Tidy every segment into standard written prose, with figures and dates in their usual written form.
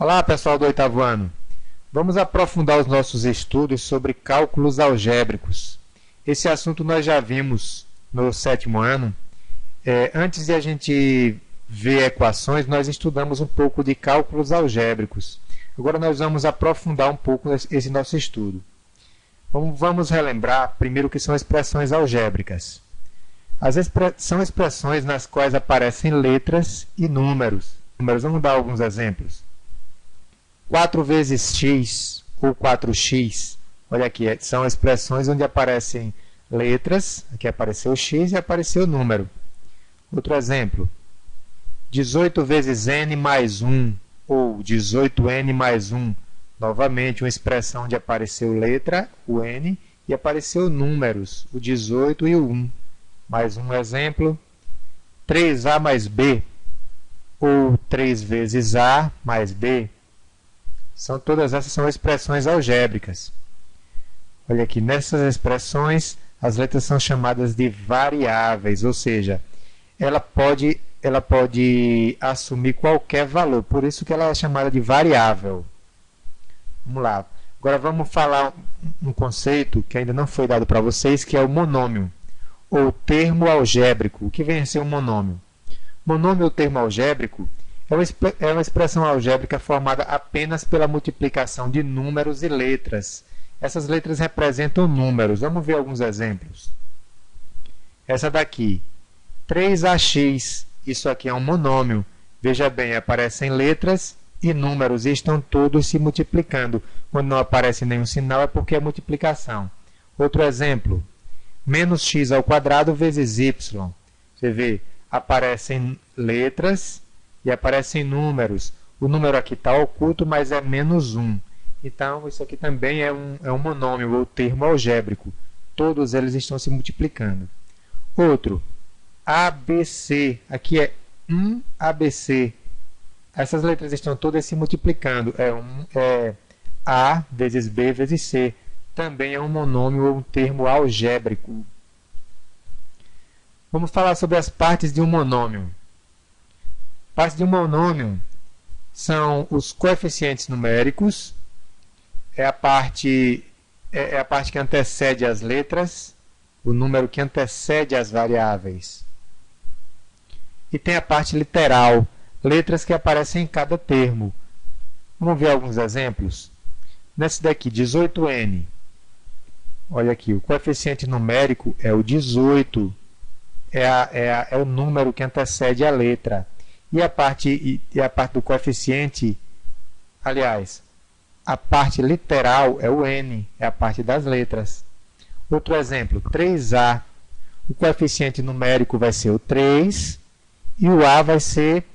Olá, pessoal do oitavo ano. Vamos aprofundar os nossos estudos sobre cálculos algébricos. Esse assunto nós já vimos no sétimo ano. Antes de a gente ver equações, nós estudamos um pouco de cálculos algébricos. Agora nós vamos aprofundar um pouco esse nosso estudo. Vamos relembrar primeiro o que são expressões algébricas. São expressões nas quais aparecem letras e números. Vamos dar alguns exemplos. 4 vezes x ou 4x. Olha aqui, são expressões onde aparecem letras. Aqui apareceu x e apareceu o número. Outro exemplo. 18 vezes n mais 1 ou 18n mais 1. Novamente, uma expressão onde apareceu letra, o n, e apareceu números, o 18 e o 1. Mais um exemplo. 3a mais b ou 3 vezes a mais b. Todas essas são expressões algébricas. Olha aqui, nessas expressões, as letras são chamadas de variáveis, ou seja, ela pode assumir qualquer valor, por isso que ela é chamada de variável. Vamos lá. Agora vamos falar um conceito que ainda não foi dado para vocês, que é o monômio, ou termo algébrico. O que vem a ser um monômio? Monômio ou termo algébrico é uma expressão algébrica formada apenas pela multiplicação de números e letras. Essas letras representam números. Vamos ver alguns exemplos. Essa daqui, 3ax. Isso aqui é um monômio. Veja bem, aparecem letras e números e estão todos se multiplicando. Quando não aparece nenhum sinal é porque é multiplicação. Outro exemplo, menos x ao quadrado vezes y. Você vê, aparecem letras e aparecem números. O número aqui está oculto, mas é menos 1. Então, isso aqui também é um monômio, ou termo algébrico. Todos eles estão se multiplicando. Outro, ABC. Aqui é 1ABC. Essas letras estão todas se multiplicando. É A vezes B vezes C. Também é um monômio ou um termo algébrico. Vamos falar sobre as partes de um monômio. Partes de um monômio são os coeficientes numéricos, é a parte que antecede as letras, o número que antecede as variáveis. E tem a parte literal, letras que aparecem em cada termo. Vamos ver alguns exemplos? Nesse daqui, 18n. Olha aqui, o coeficiente numérico é o 18, é o número que antecede a letra. E a parte do coeficiente, aliás, a parte literal é o n, é a parte das letras. Outro exemplo, 3a. O coeficiente numérico vai ser o 3 e o a vai ser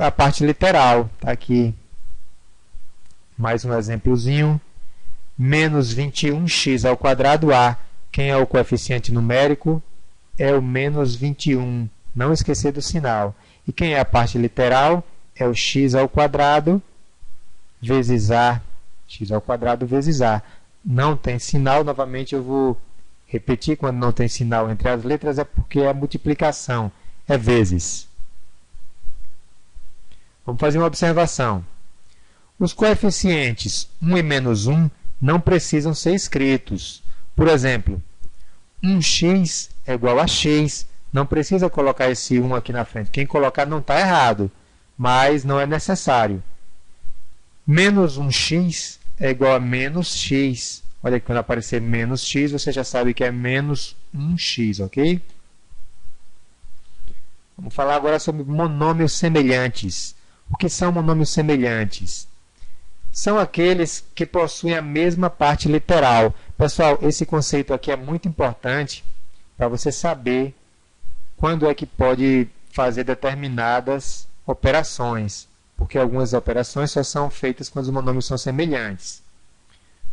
a parte literal. Tá aqui. Mais um exemplozinho. Menos 21x ao quadrado a. Quem é o coeficiente numérico? É o menos 21. Não esquecer do sinal. E quem é a parte literal? É o x ao quadrado vezes a. X ao quadrado vezes a. Não tem sinal, novamente eu vou repetir, quando não tem sinal entre as letras é porque é multiplicação, é vezes. Vamos fazer uma observação. Os coeficientes 1 e menos 1 não precisam ser escritos. Por exemplo, 1x é igual a x. Não precisa colocar esse 1 aqui na frente. Quem colocar não está errado, mas não é necessário. Menos 1x é igual a menos x. Olha aqui, quando aparecer menos x, você já sabe que é menos 1x, ok? Vamos falar agora sobre monômios semelhantes. O que são monômios semelhantes? São aqueles que possuem a mesma parte literal. Pessoal, esse conceito aqui é muito importante para você saber quando é que pode fazer determinadas operações, porque algumas operações só são feitas quando os monômios são semelhantes.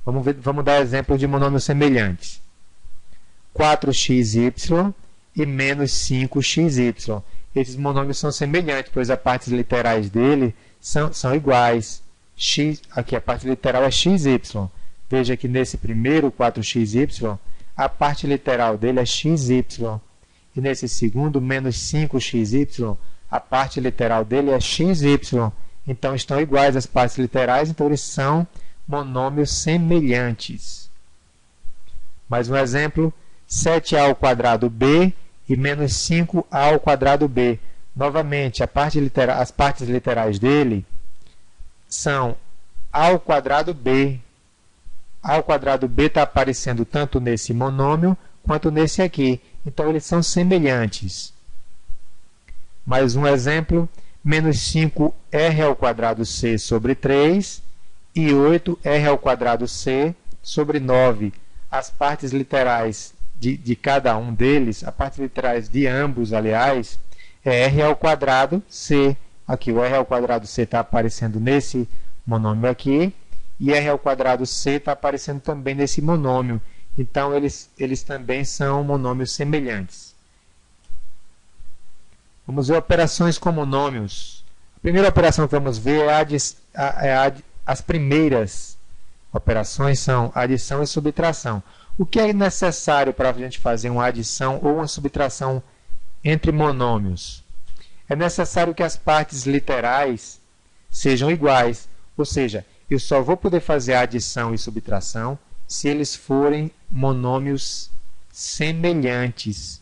Vamos dar exemplo de monômios semelhantes. 4xy e menos 5xy. Esses monômios são semelhantes, pois as partes literais dele são iguais. Aqui a parte literal é xy. Veja que nesse primeiro 4xy, a parte literal dele é xy. E nesse segundo, menos 5xy, a parte literal dele é xy. então estão iguais as partes literais, então eles são monômios semelhantes. Mais um exemplo, 7a ao quadrado b e menos 5a ao quadrado b. Novamente, as partes literais dele são a ao quadrado b. A ao quadrado b está aparecendo tanto nesse monômio quanto nesse aqui. Então, eles são semelhantes. Mais um exemplo, menos 5r ao quadrado c sobre 3 e 8r ao quadrado c sobre 9. As partes literais de cada um deles, as partes literais de ambos, aliás, é r ao quadrado c. Aqui, o r ao quadrado c está aparecendo nesse monômio aqui, e r ao quadrado c está aparecendo também nesse monômio. Então, eles também são monômios semelhantes. Vamos ver operações com monômios. A primeira operação que vamos ver as primeiras operações são adição e subtração. O que é necessário para a gente fazer uma adição ou uma subtração entre monômios? É necessário que as partes literais sejam iguais, ou seja, eu só vou poder fazer a adição e subtração se eles forem monômios semelhantes.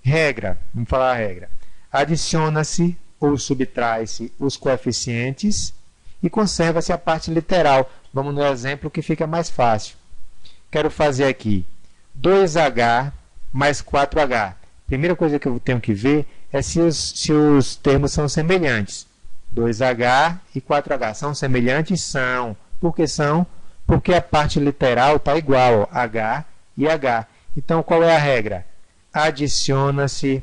Regra, vamos falar a regra. Adiciona-se ou subtrai-se os coeficientes e conserva-se a parte literal. Vamos no exemplo que fica mais fácil. Quero fazer aqui 2h mais 4h. Primeira coisa que eu tenho que ver é se os termos são semelhantes. 2h e 4h são semelhantes? São. Por que são? Porque a parte literal está igual, ó, h e h. Então, qual é a regra? Adiciona-se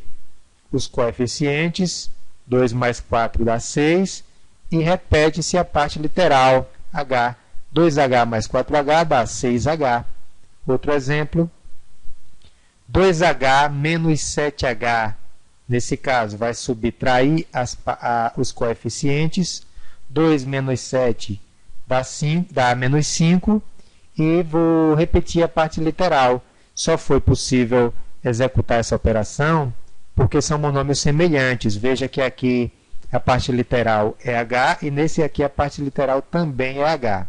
os coeficientes, 2 mais 4 dá 6, e repete-se a parte literal, h. 2h mais 4h dá 6h. Outro exemplo, 2h menos 7h. Nesse caso, vai subtrair os coeficientes. 2 menos 7 dá menos 5. E vou repetir a parte literal. Só foi possível executar essa operação porque são monômios semelhantes. Veja que aqui a parte literal é h e nesse aqui a parte literal também é h.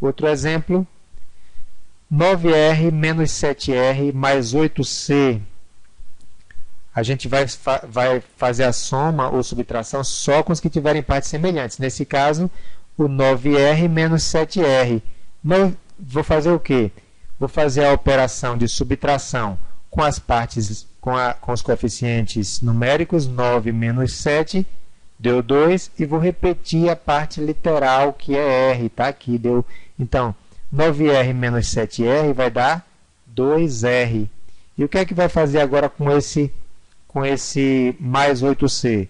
Outro exemplo, 9r menos 7r mais 8c. A gente vai fazer a soma ou subtração só com os que tiverem partes semelhantes. Nesse caso, o 9r menos 7r. Vou fazer o quê? Vou fazer a operação de subtração com as partes, com os coeficientes numéricos, 9 menos 7, deu 2, e vou repetir a parte literal, que é r, tá? Aqui deu. Então, 9r menos 7r vai dar 2r. E o que é que vai fazer agora com esse mais 8c?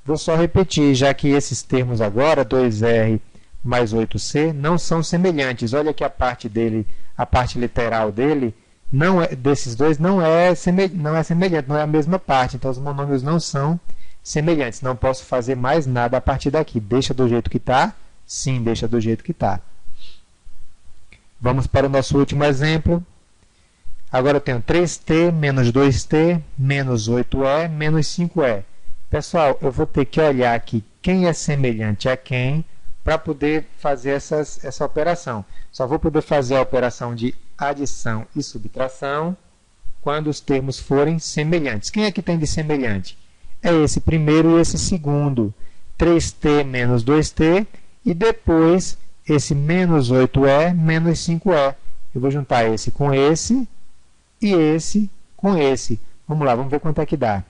Vou só repetir, já que esses termos agora, 2r mais 8c, não são semelhantes. Olha que a parte dele, a parte literal dele, desses dois não é semelhante, não é a mesma parte. Então, os monômios não são semelhantes. Não posso fazer mais nada a partir daqui. Deixa do jeito que está? Sim, deixa do jeito que está. Vamos para o nosso último exemplo. Agora eu tenho 3t menos 2t menos 8e menos 5e. Pessoal, eu vou ter que olhar aqui quem é semelhante a quem para poder fazer essa operação. Só vou poder fazer a operação de adição e subtração quando os termos forem semelhantes. Quem é que tem de semelhante? É esse primeiro e esse segundo. 3t menos 2t e depois esse menos 8e menos 5e. Eu vou juntar esse com esse e esse com esse. Vamos lá, vamos ver quanto é que dá.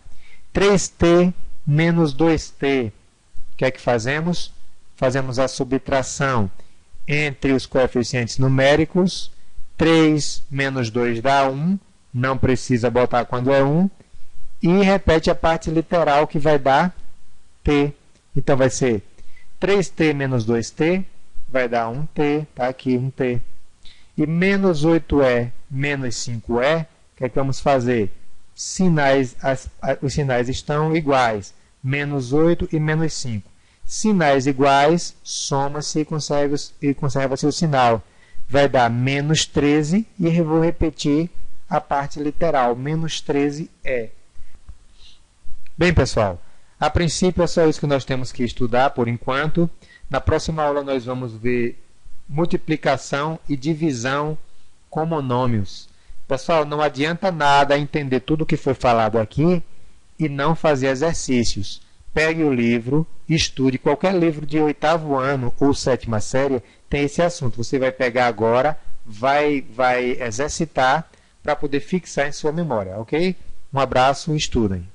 3t menos 2t. O que é que fazemos? Fazemos a subtração entre os coeficientes numéricos. 3 menos 2 dá 1. Não precisa botar quando é 1. E repete a parte literal que vai dar t. Então, vai ser 3t menos 2t vai dar 1t. Está aqui 1t. E menos 8e menos 5e, o que é que vamos fazer? Os sinais estão iguais. Menos 8 e menos 5. Sinais iguais, soma-se e conserva-se o sinal. Vai dar menos 13 e eu vou repetir a parte literal. Menos 13 é. Bem, pessoal, A princípio é só isso que nós temos que estudar por enquanto. Na próxima aula nós vamos ver multiplicação e divisão com monômios. Pessoal, não adianta nada entender tudo o que foi falado aqui e não fazer exercícios. Pegue o livro, estude. Qualquer livro de 8º ano ou 7ª série tem esse assunto. Você vai pegar agora, vai exercitar para poder fixar em sua memória, ok? Um abraço e estudem.